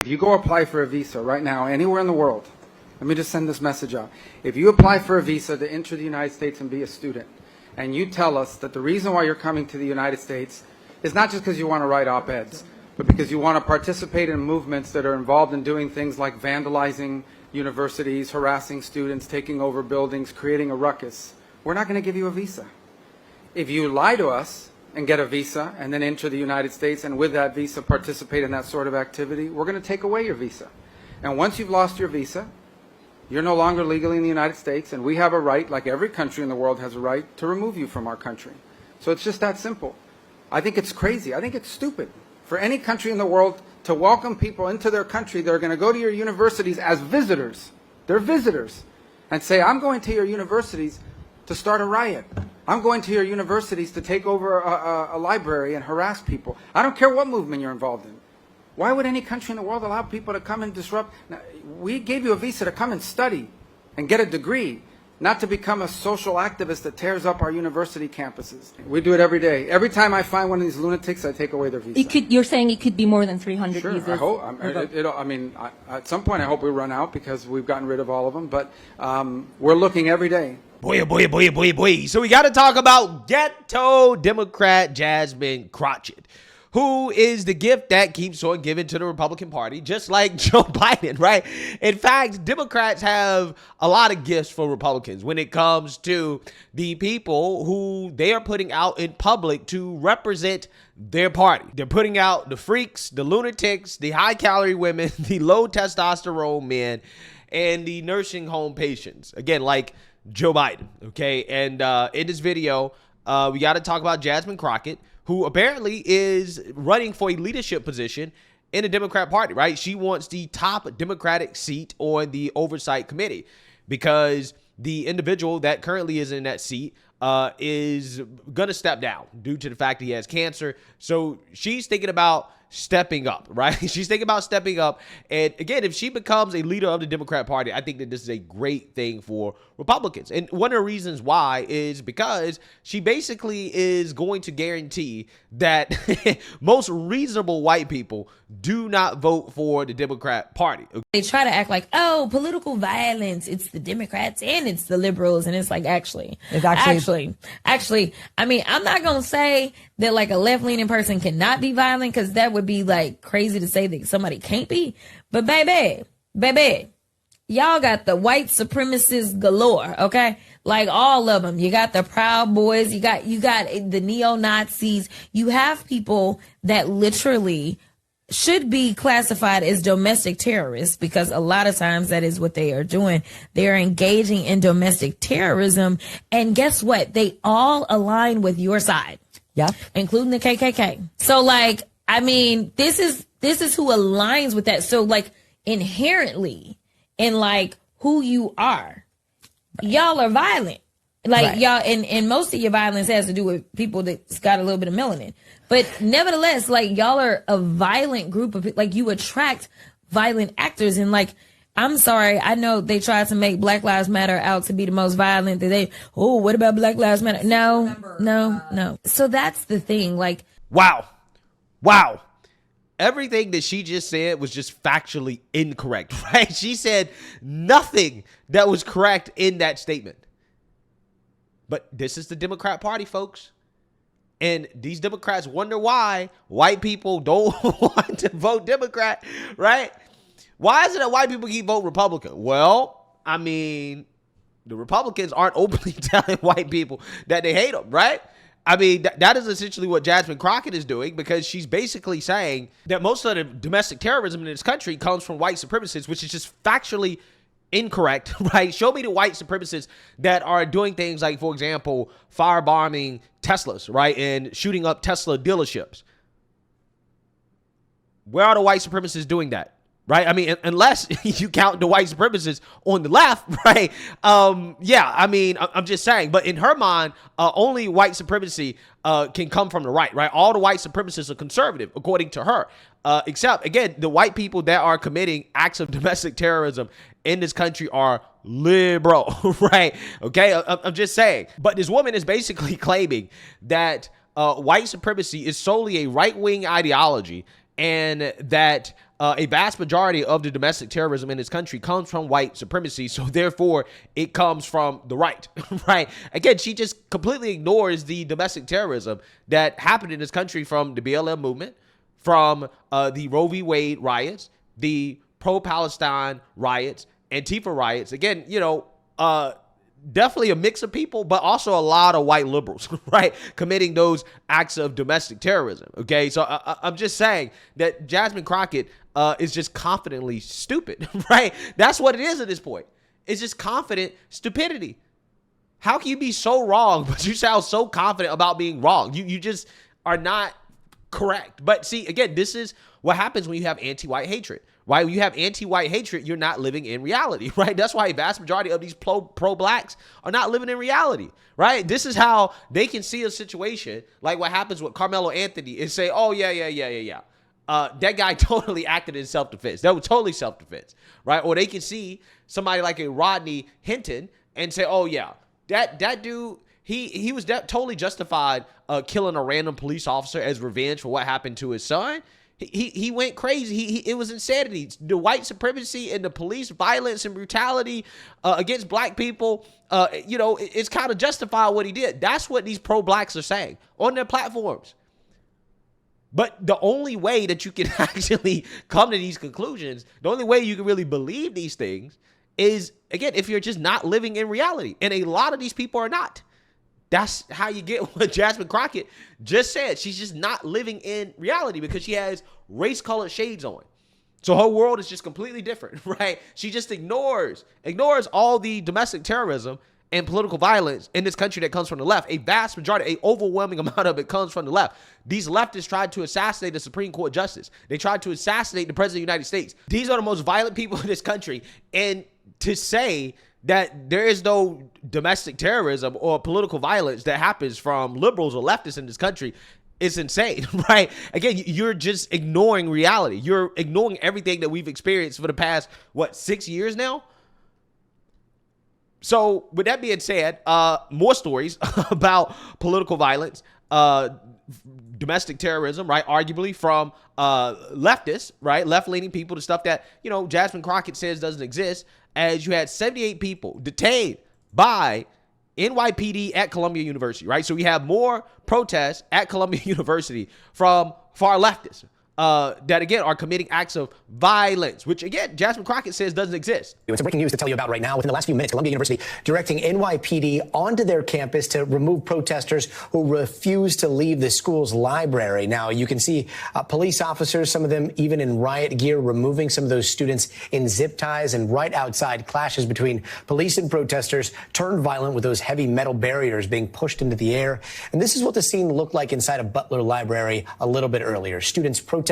If you go apply for a visa right now, anywhere in the world, let me just send this message out. If you apply for a visa to enter the United States and be a student, and you tell us that the reason why you're coming to the United States is not just because you want to write op-eds, but because you want to participate in movements that are involved in doing things like vandalizing universities, harassing students, taking over buildings, creating a ruckus, we're not going to give you a visa. If you lie to us and get a visa and then enter the United States and with that visa participate in that sort of activity, we're going to take away your visa. And once you've lost your visa, you're no longer legally in the United States, and we have a right, like every country in the world has a right, to remove you from our country. So it's just that simple. I think it's crazy. I think it's stupid for any country in the world to welcome people into their country that are going to go to your universities as visitors. They're visitors. And say, I'm going to your universities to start a riot. I'm going to your universities to take over a library and harass people. I don't care what movement you're involved in. Why would any country in the world allow people to come and disrupt? Now, we gave you a visa to come and study and get a degree, not to become a social activist that tears up our university campuses. We do it every day. Every time I find one of these lunatics, I take away their visa. You're saying it could be more than 300 sure, visas? I hope. At some point, I hope we run out because we've gotten rid of all of them. But we're looking every day. Boy. So we got to talk about Ghetto Democrat Jasmine Crockett, who is the gift that keeps on giving to the Republican Party, just like Joe Biden, right? In fact, Democrats have a lot of gifts for Republicans when it comes to the people who they are putting out in public to represent their party. They're putting out the freaks, the lunatics, the high-calorie women, the low testosterone men, and the nursing home patients. Again, like Joe Biden, okay? And in this video, we got to talk about Jasmine Crockett, who apparently is running for a leadership position in the Democrat Party, right? She wants the top Democratic seat on the Oversight Committee because the individual that currently is in that seat is going to step down due to the fact that he has cancer. So she's thinking about stepping up, right? She's thinking about stepping up. And again, if she becomes a leader of the Democrat Party, I think that this is a great thing for Republicans. And one of the reasons why is because she basically is going to guarantee that most reasonable white people do not vote for the Democrat Party. They try to act like, oh, political violence, it's the Democrats and it's the liberals. And it's like, actually, I mean, I'm not going to say that like a left-leaning person cannot be violent, because that would be like crazy to say that somebody can't be. But baby, y'all got the white supremacists galore, okay? Like all of them. You got the Proud Boys. You got the neo-Nazis. You have people that literally should be classified as domestic terrorists, because a lot of times that is what they are doing. They are engaging in domestic terrorism. And guess what? They all align with your side. Yeah. Including the KKK. So like, I mean, this is who aligns with that. So like inherently in like who you are, y'all are violent. Like right. Y'all, and most of your violence has to do with people that's got a little bit of melanin. But nevertheless, like y'all are a violent group of, like you attract violent actors. And like, I'm sorry, I know they tried to make Black Lives Matter out to be the most violent. What about Black Lives Matter? No. So that's the thing. Like, wow. Everything that she just said was just factually incorrect, right? She said nothing that was correct in that statement. But this is the Democrat Party, folks. And these Democrats wonder why white people don't want to vote Democrat, right? Why is it that white people keep voting Republican? Well, I mean, the Republicans aren't openly telling white people that they hate them, right? I mean, that is essentially what Jasmine Crockett is doing, because she's basically saying that most of the domestic terrorism in this country comes from white supremacists, which is just factually incorrect, right? Show me the white supremacists that are doing things like, for example, firebombing Teslas, right? And shooting up Tesla dealerships. Where are the white supremacists doing that? Right? I mean, unless you count the white supremacists on the left, right? Yeah, I mean, I'm just saying. But in her mind, only white supremacy can come from the right, right? All the white supremacists are conservative, according to her. Except, again, the white people that are committing acts of domestic terrorism in this country are liberal, right? Okay, I'm just saying. But this woman is basically claiming that white supremacy is solely a right-wing ideology, and that a vast majority of the domestic terrorism in this country comes from white supremacy. So therefore, it comes from the right, right? Again, she just completely ignores the domestic terrorism that happened in this country from the BLM movement, from the Roe v. Wade riots, the pro-Palestine riots, Antifa riots. Again, definitely a mix of people, but also a lot of white liberals, right, committing those acts of domestic terrorism. Okay, so I'm just saying that Jasmine Crockett is just confidently stupid, right? That's what it is at this point. It's just confident stupidity. How can you be so wrong, but you sound so confident about being wrong? You just are not correct. But see, again, this is what happens when you have anti-white hatred. Right? When you have anti-white hatred, you're not living in reality, right? That's why a vast majority of these pro-blacks are not living in reality, right? This is how they can see a situation like what happens with Carmelo Anthony and say, oh, yeah. That guy totally acted in self-defense. That was totally self-defense, right? Or they can see somebody like a Rodney Hinton and say, oh, yeah, that dude, he was totally justified killing a random police officer as revenge for what happened to his son. He went crazy. It was insanity. The white supremacy and the police violence and brutality against black people, it's kind of justified what he did. That's what these pro-blacks are saying on their platforms. But the only way that you can actually come to these conclusions, the only way you can really believe these things is, again, if you're just not living in reality. And a lot of these people are not. That's how you get what Jasmine Crockett just said. She's just not living in reality because she has race-colored shades on. So her world is just completely different, right? She just ignores all the domestic terrorism and political violence in this country that comes from the left. A vast majority, an overwhelming amount of it comes from the left. These leftists tried to assassinate the Supreme Court justice. They tried to assassinate the President of the United States. These are the most violent people in this country. And to say that there is no domestic terrorism or political violence that happens from liberals or leftists in this country is insane, right? Again, you're just ignoring reality. You're ignoring everything that we've experienced for the past, 6 years now? So with that being said, more stories about political violence, domestic terrorism, right? Arguably from leftists, right? Left-leaning people, the stuff that, Jasmine Crockett says doesn't exist, as you had 78 people detained by NYPD at Columbia University, right? So we have more protests at Columbia University from far leftists that, again, are committing acts of violence, which, again, Jasmine Crockett says doesn't exist. It's breaking news to tell you about right now. Within the last few minutes, Columbia University directing NYPD onto their campus to remove protesters who refuse to leave the school's library. Now, you can see police officers, some of them even in riot gear, removing some of those students in zip ties, and right outside, clashes between police and protesters turned violent with those heavy metal barriers being pushed into the air. And this is what the scene looked like inside of Butler Library a little bit earlier. Students protesting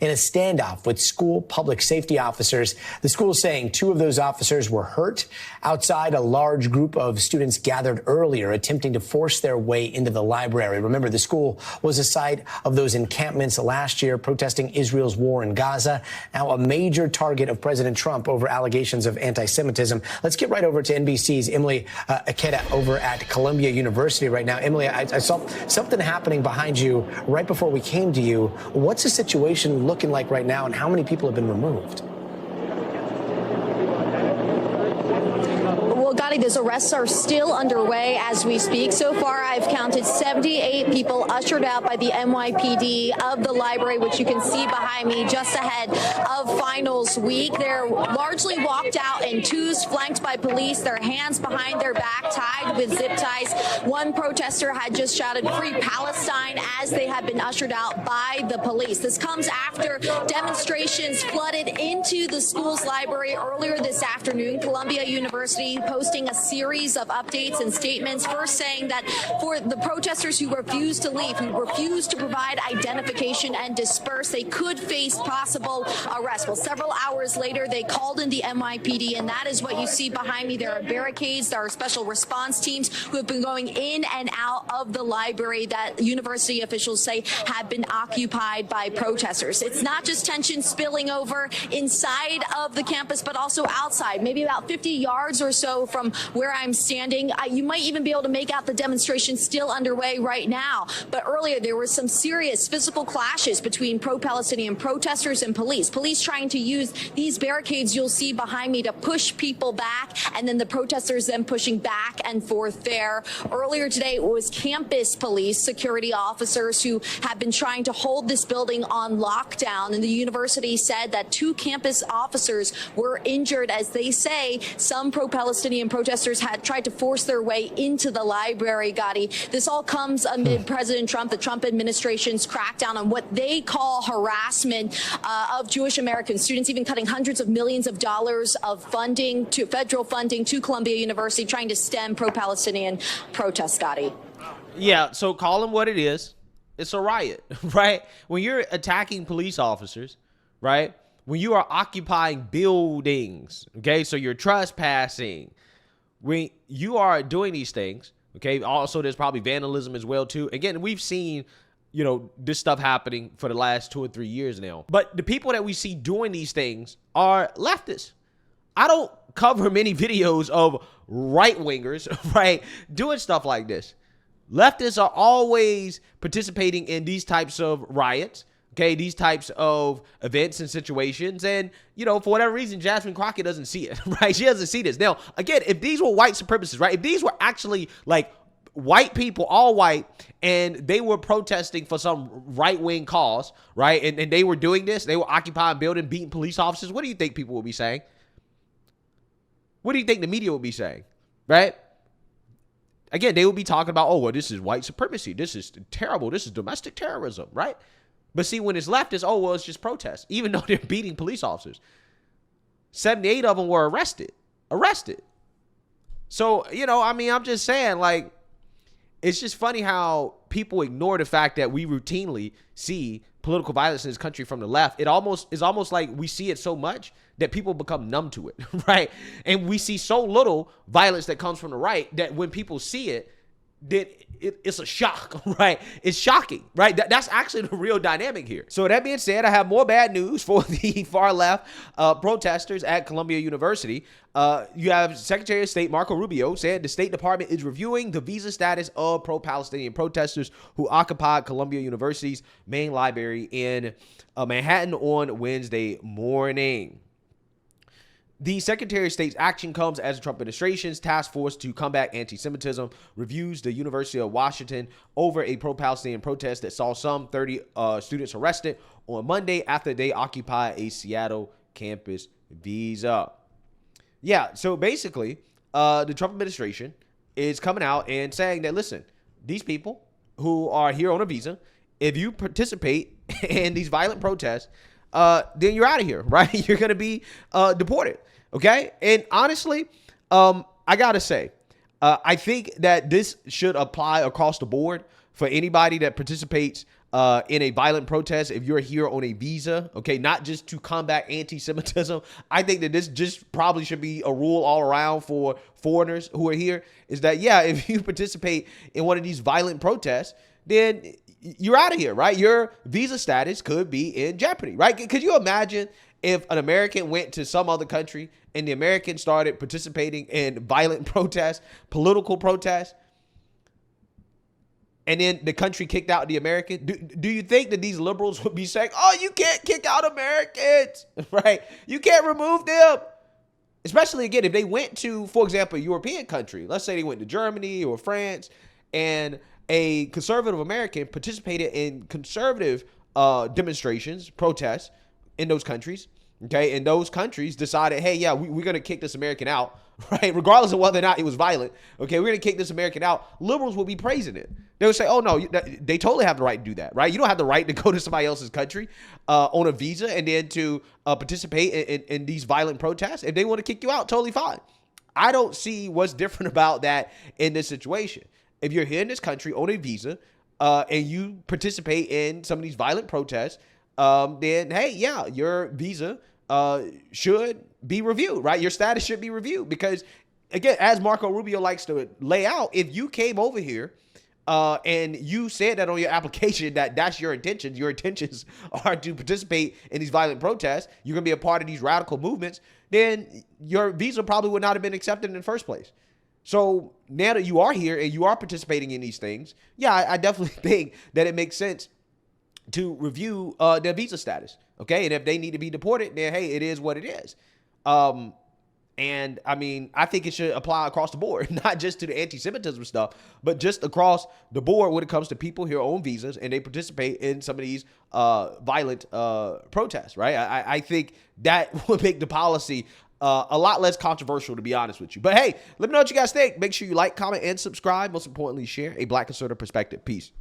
in a standoff with school public safety officers. The school saying two of those officers were hurt. Outside, a large group of students gathered earlier, attempting to force their way into the library. Remember, the school was a site of those encampments last year protesting Israel's war in Gaza. Now a major target of President Trump over allegations of anti-Semitism. Let's get right over to NBC's Emily Aketa over at Columbia University right now. Emily, I saw something happening behind you right before we came to you. What's the situation looking like right now, and how many people have been removed? Well, Gotti, those arrests are still underway as we speak. So far, I've counted 78 people ushered out by the NYPD of the library, which you can see behind me just ahead of finals week. They're largely walked out in twos, flanked by police, their hands behind their back, tied with zip ties. One protester had just shouted "Free Palestine" as they had been ushered out by the police. This comes after demonstrations flooded into the school's library earlier this afternoon. Columbia University posting a series of updates and statements, first saying that for the protesters who refuse to leave, who refuse to provide identification and disperse, they could face possible arrest. Well, several hours later, they called in the NYPD, and that is what you see behind me. There are barricades. There are special response teams who have been going in and out of the library that university officials say have been occupied by protesters. It's not just tension spilling over inside of the campus, but also outside, maybe about 50 yards or so from where I'm standing. You might even be able to make out the demonstration still underway right now. But earlier, there were some serious physical clashes between pro-Palestinian protesters and police. Police trying to use these barricades you'll see behind me to push people back, and then the protesters then pushing back and forth there. Earlier today, it was campus police, security officers who have been trying to hold this building on lockdown. And the university said that 2 campus officers were injured as they say some pro-Palestinian protesters had tried to force their way into the library, Gotti. This all comes amid President Trump, the Trump administration's crackdown on what they call harassment of Jewish American students, even cutting hundreds of millions of dollars of funding to federal funding to Columbia University, trying to stem pro-Palestinian protests, Gotti. Yeah, so call them what it is. It's a riot, right? When you're attacking police officers, right? When you are occupying buildings, okay? So you're trespassing. When you are doing these things, okay? Also, there's probably vandalism as well, too. Again, we've seen, you know, this stuff happening for the last 2 or 3 years now. But the people that we see doing these things are leftists. I don't cover many videos of right-wingers, right, doing stuff like this. Leftists are always participating in these types of riots, okay, these types of events and situations. And, you know, for whatever reason, Jasmine Crockett doesn't see it, right? She doesn't see this. Now, again, if these were white supremacists, right, if these were actually like white people, all white, and they were protesting for some right-wing cause, right, and they were doing this, they were occupying building, beating police officers, what do you think people would be saying? What do you think the media would be saying, right? Again, they would be talking about, oh, well, this is white supremacy. This is terrible. This is domestic terrorism, right? But see, when it's leftists, oh, well, it's just protests, even though they're beating police officers. 78 of them were arrested. So, you know, I mean, I'm just saying, like, it's just funny how people ignore the fact that we routinely see political violence in this country from the left. It's almost like we see it so much that people become numb to it, right? And we see so little violence that comes from the right that when people see it, that it's a shock, right? It's shocking, right? That's actually the real dynamic here. So that being said, I have more bad news for the far left protesters at Columbia University. You have Secretary of State Marco Rubio said the State Department is reviewing the visa status of pro-Palestinian protesters who occupied Columbia University's main library in Manhattan on Wednesday morning. The Secretary of State's action comes as the Trump administration's task force to combat anti-Semitism reviews the University of Washington over a pro-Palestinian protest that saw some 30 students arrested on Monday after they occupied a Seattle campus visa. Yeah, so basically, the Trump administration is coming out and saying that, listen, these people who are here on a visa, if you participate in these violent protests, then you're out of here, right? You're going to be deported, okay? And honestly, I got to say, I think that this should apply across the board for anybody that participates in a violent protest. If you're here on a visa, okay, not just to combat anti-Semitism, I think that this just probably should be a rule all around for foreigners who are here, is that, yeah, if you participate in one of these violent protests, then you're out of here, right? Your visa status could be in jeopardy, right? Could you imagine if an American went to some other country and the American started participating in violent protests, political protests, and then the country kicked out the American? Do you think that these liberals would be saying, oh, you can't kick out Americans, right? You can't remove them. Especially, again, if they went to, for example, a European country. Let's say they went to Germany or France, and a conservative American participated in conservative demonstrations, protests in those countries, okay? And those countries decided, hey, yeah, we're going to kick this American out, right? Regardless of whether or not it was violent, okay? We're going to kick this American out. Liberals will be praising it. They would say, oh, no, they totally have the right to do that, right? You don't have the right to go to somebody else's country on a visa and then to participate in these violent protests. If they want to kick you out, totally fine. I don't see what's different about that in this situation. If you're here in this country on a visa and you participate in some of these violent protests, then hey, yeah, your visa should be reviewed, right? Your status should be reviewed because, again, as Marco Rubio likes to lay out, if you came over here and you said that on your application that's your intentions are to participate in these violent protests, you're going to be a part of these radical movements, then your visa probably would not have been accepted in the first place. So now that you are here and you are participating in these things, yeah, I definitely think that it makes sense to review their visa status. Okay. And if they need to be deported, then hey, it is what it is. And I mean, I think it should apply across the board, not just to the anti-Semitism stuff, but just across the board when it comes to people here on visas and they participate in some of these violent protests, right? I think that would make the policy a lot less controversial, to be honest with you. But hey, let me know what you guys think. Make sure you like, comment, and subscribe. Most importantly, share a Black conservative perspective. Peace.